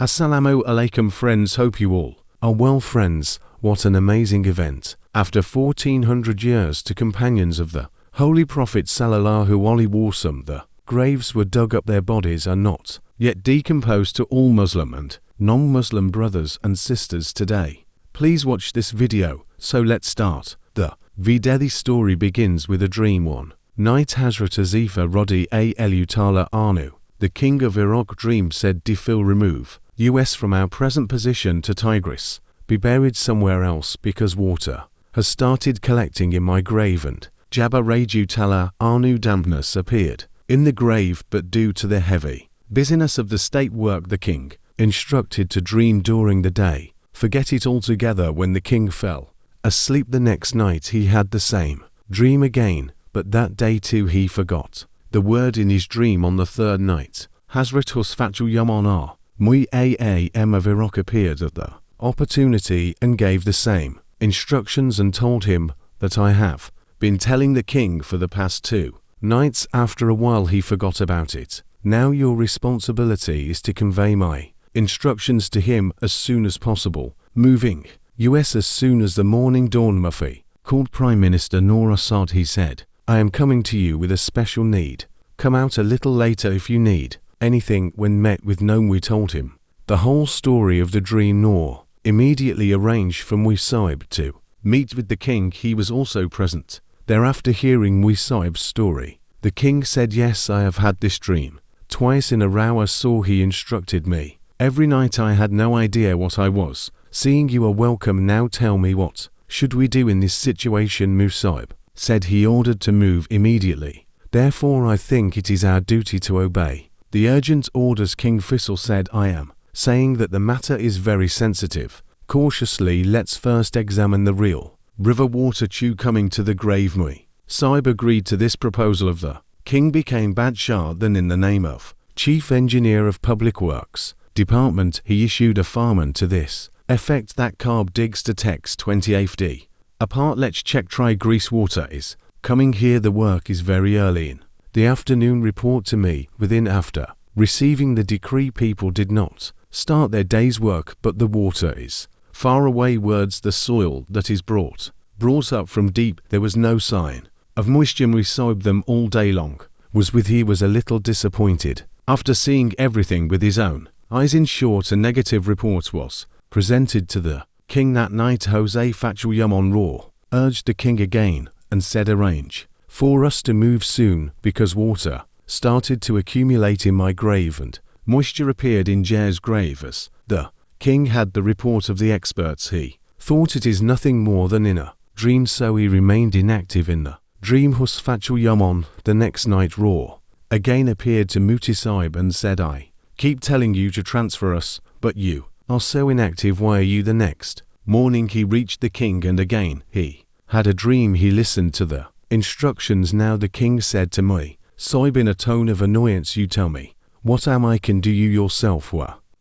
Assalamu alaikum friends, hope you all are well friends. What an amazing event. After 1400 years to companions of the Holy Prophet Sallallahu Alaihi Wasallam, the graves were dug up, their bodies are not yet decomposed, to all Muslim and non-Muslim brothers and sisters today. Please watch this video. So let's start. The Videhi story begins with a dream. One night Hazrat Azifa Radi Ta'ala Anhu, the king of Iraq, dreamed, said, Defil, remove us from our present position to Tigris, be buried somewhere else because water has started collecting in my grave, and Jabba Raju Ta'ala Anhu dampness appeared in the grave, but due to the heavy busyness of the state work, the king instructed to dream during the day, forget it altogether. When the king fell asleep the next night, he had the same dream again, but that day too he forgot the word in his dream. On the third night, Hazrat Husfatul Yaman Mu'ayyam of Iraq appeared at the opportunity and gave the same instructions and told him that I have been telling the king for the past 2 nights. After a while he forgot about it. Now your responsibility is to convey my instructions to him as soon as possible. Moving us as soon as the morning dawned. Mufi called Prime Minister Noor Assad. He said, I am coming to you with a special need. Come out a little later if you need anything. When met with Noor, we told him the whole story of the dream. Noor immediately arranged for Musaib to meet with the king. He was also present. Thereafter, hearing Musaib's story, the king said, yes, I have had this dream twice in a row. I saw he instructed me every night. I had no idea what I was seeing. You are welcome. Now tell me, what should we do in this situation? Musaib said he ordered to move immediately. Therefore I think it is our duty to obey the urgent orders. King Faisal said, I am saying that the matter is very sensitive. Cautiously, let's first examine the real river water chew coming to the grave. Musaib agreed to this proposal of the king, became Badshah. Then in the name of Chief Engineer of Public Works Department, he issued a farman to this effect that carb digs to text 28D. Apart, let's check try grease water is coming here. The work is very early in the afternoon. Report to me within. After receiving the decree, people did not start their day's work, but the water is far away. Words, the soil that is brought up from deep. There was no sign of moisture. We sobbed them all day long. He was a little disappointed after seeing everything with his own eyes. In short, a negative report was presented to the king that night. Jose Fatul Yaman urged the king again and said, arrange for us to move soon, because water started to accumulate in my grave and moisture appeared in Jair's grave. As the king had the report of the experts, he thought it is nothing more than in a dream, so he remained inactive in the dream. Husfatul Yaman the next night again appeared to Musaib and said, I keep telling you to transfer us, but you are so inactive. Why are you? The next morning he reached the king and again he had a dream. He listened to the instructions. Now the king said to Musaib in a tone of annoyance, you tell me what am I? Can do you yourself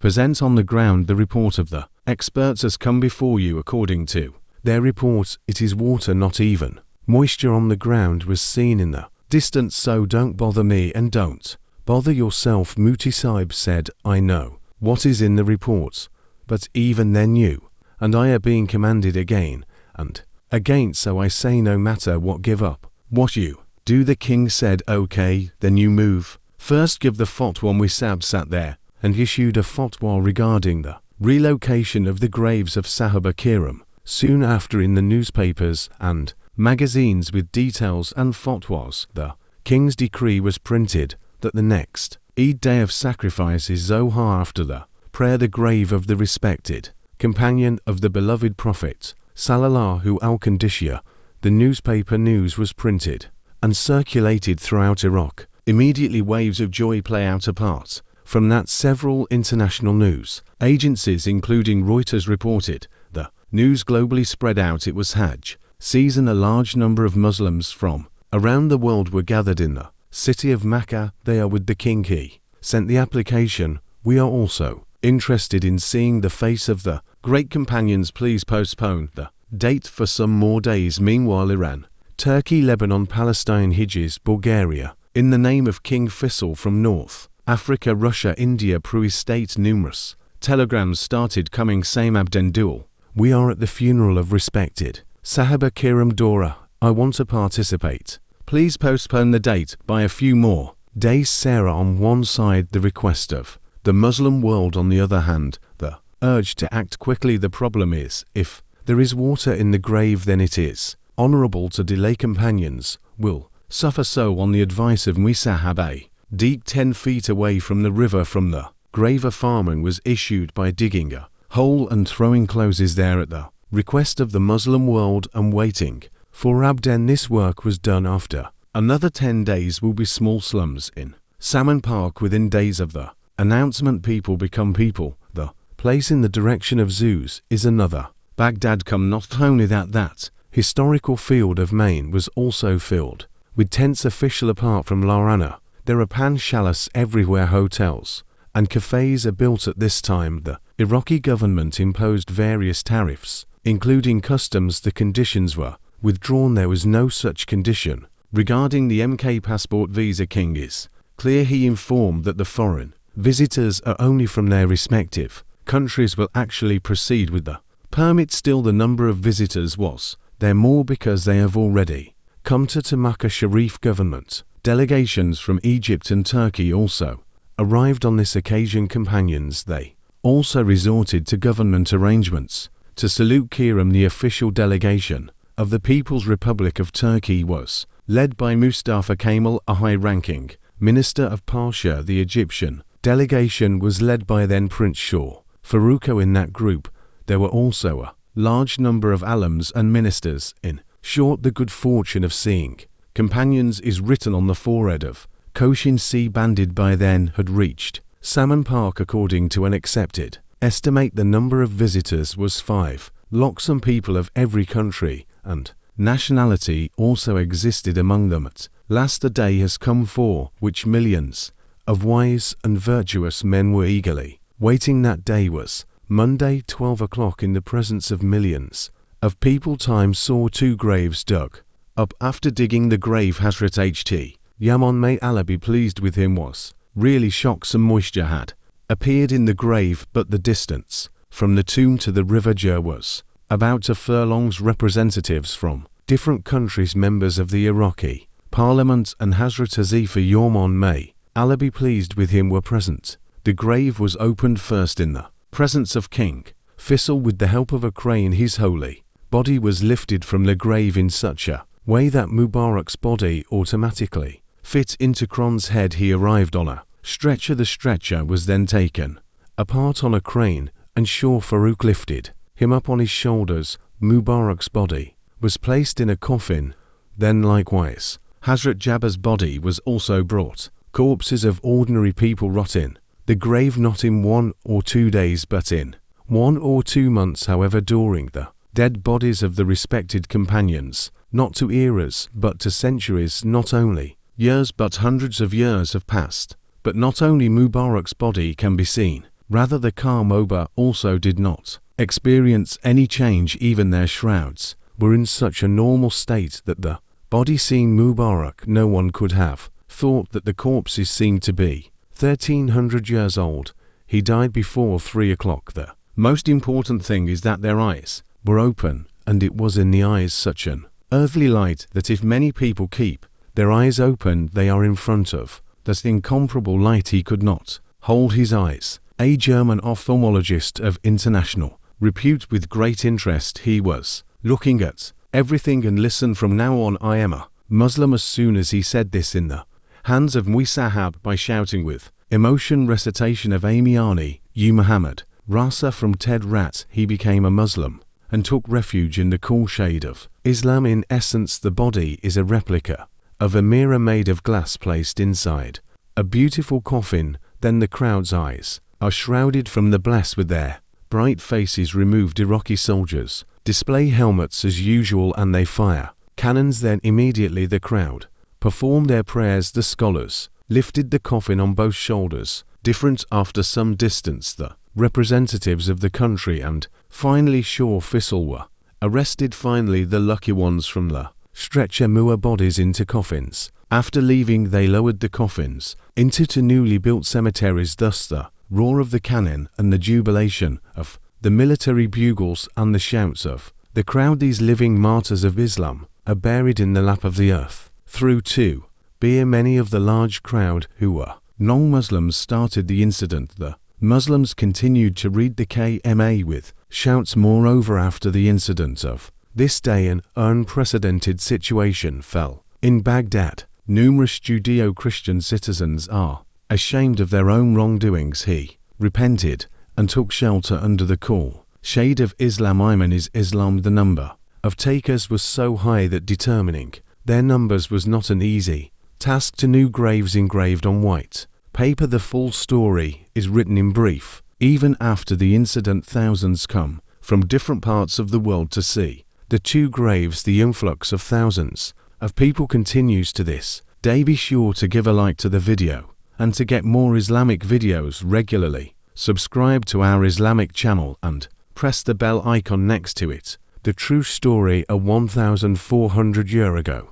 present on the ground the report of the experts has come before you. According to their report, it is water, not even moisture on the ground was seen in the distance, so don't bother me and don't bother yourself. Musaib said, I know what is in the reports, but even then you and I are being commanded again and again, so I say no matter what, give up what you do. The king said, okay, then you move. First give the fatwa. Musaib sat there and issued a fatwa regarding the relocation of the graves of Sahaba Kiram. Soon after, in the newspapers and magazines with details and fatwas, the king's decree was printed that the next Eid day of sacrifice is Zohar. After the prayer, the grave of the respected companion of the beloved Prophet Sallallahu Alaihi, the newspaper news was printed and circulated throughout Iraq. Immediately waves of joy play out. Apart from that, several international news agencies including Reuters reported the news globally spread out. It was Hajj season. A large number of Muslims from around the world were gathered in the city of Mecca. They are with the king. He sent the application. We are also interested in seeing the face of the great companions. Please postpone the date for some more days. Meanwhile, Iran, Turkey, Lebanon, Palestine, Hijaz, Bulgaria, in the name of King Faisal from North Africa, Russia, India, Peru, state numerous telegrams started coming same Abdendul. We are at the funeral of respected Sahaba Kiram Dora. I want to participate. Please postpone the date by a few more days. Sarah on one side, the request of the Muslim world on the other hand, the urge to act quickly. The problem is, if there is water in the grave, then it is honorable to delay. Companions will suffer. So on the advice of Musahab, deep 10 feet away from the river from the grave, a farman was issued by digging a hole and throwing clothes there at the request of the Muslim world and waiting for Abden. This work was done after another 10 days. Will be small slums in Salmon Park within days of the announcement. People become people. The place in the direction of Zeus is another Baghdad. Come not only that historical field of Maine was also filled with tents. Official apart from Larana, there are panshalas everywhere. Hotels and cafes are built at this time. The Iraqi government imposed various tariffs, including customs. The conditions were withdrawn. There was no such condition regarding the MK passport visa. King is clear. He informed that the foreign visitors are only from their respective countries will actually proceed with the permit. Still, the number of visitors was there more because they have already come to Makkah. Sharif government delegations from Egypt and Turkey also arrived on this occasion. Companions, they also resorted to government arrangements to salute Kiram. The official delegation of the People's Republic of Turkey was led by Mustafa Kemal, a high-ranking minister of Pasha. The Egyptian delegation was led by then Prince Shah Farouko. In that group, there were also a large number of alams and ministers. In short, the good fortune of seeing companions is written on the forehead of Koshin C. Bandid by then had reached Salmon Park. According to an accepted estimate, the number of visitors was 5 lakhs. Some people of every country and nationality also existed among them. At last the day has come for which millions of wise and virtuous men were eagerly waiting. That day was Monday, 12 o'clock. In the presence of millions of people, time saw 2 graves dug up. After digging the grave, Hazrat Ht. Yaman, may Allah be pleased with him, was really shocked. Some moisture had appeared in the grave, but the distance from the tomb to the river Jer was about 2 furlongs. Representatives from different countries, members of the Iraqi Parliament and Hazrat Hazifa Yaman, may Allah be pleased with him, were present. The grave was opened first in the presence of King Faisal. With the help of a crane, his holy body was lifted from the grave in such a way that Mubarak's body automatically fit into Kron's head. He arrived on a stretcher. The stretcher was then taken apart on a crane and Shah Farouk lifted him up on his shoulders. Mubarak's body was placed in a coffin. Then likewise Hazrat Jabbar's body was also brought. Corpses of ordinary people rot in the grave not in 1 or 2 days but in 1 or 2 months. However, during the dead bodies of the respected companions, not to eras but to centuries, not only years but hundreds of years have passed. But not only Mubarak's body can be seen, rather the Kamoba also did not experience any change. Even their shrouds were in such a normal state that the body seen Mubarak, no one could have thought that the corpses seemed to be 1300 years old. He died before 3 o'clock. The most important thing is that their eyes were open, and it was in the eyes such an earthly light that if many people keep their eyes open, they are in front of that incomparable light. He could not hold his eyes. A German ophthalmologist of international repute, with great interest he was looking at everything and listened. From now on I am a Muslim. As soon as he said this, in the hands of Musahab, by shouting with emotion recitation of Amiani, "You Muhammad, Rasa from Ted Rat," he became a Muslim and took refuge in the cool shade of Islam. In essence, the body is a replica of a mirror made of glass placed inside a beautiful coffin. Then the crowd's eyes are shrouded from the bless with their bright faces removed. Iraqi soldiers display helmets as usual and they fire cannons. Then immediately the crowd performed their prayers. The scholars lifted the coffin on both shoulders. Different after some distance, the representatives of the country and finally Shah Faisal were arrested. Finally the lucky ones from the stretcher moved bodies into coffins. After leaving, they lowered the coffins into 2 newly built cemeteries. Thus the roar of the cannon and the jubilation of the military bugles and the shouts of the crowd. These living martyrs of Islam are buried in the lap of the earth. Through to beer many of the large crowd who were non-Muslims started the incident. The Muslims continued to read the KMA with shouts. Moreover, after the incident of this day, an unprecedented situation fell in Baghdad. Numerous Judeo-Christian citizens are ashamed of their own wrongdoings. He repented and took shelter under the cool shade of Islam. Iman is Islam. The number of takers was so high that determining their numbers was not an easy task. To new graves engraved on white paper, the full story is written in brief. Even after the incident, thousands come from different parts of the world to see the two graves. The influx of thousands of people continues to this day. Be sure to give a like to the video, and to get more Islamic videos regularly, subscribe to our Islamic channel and press the bell icon next to it. The true story: a 1400 year ago,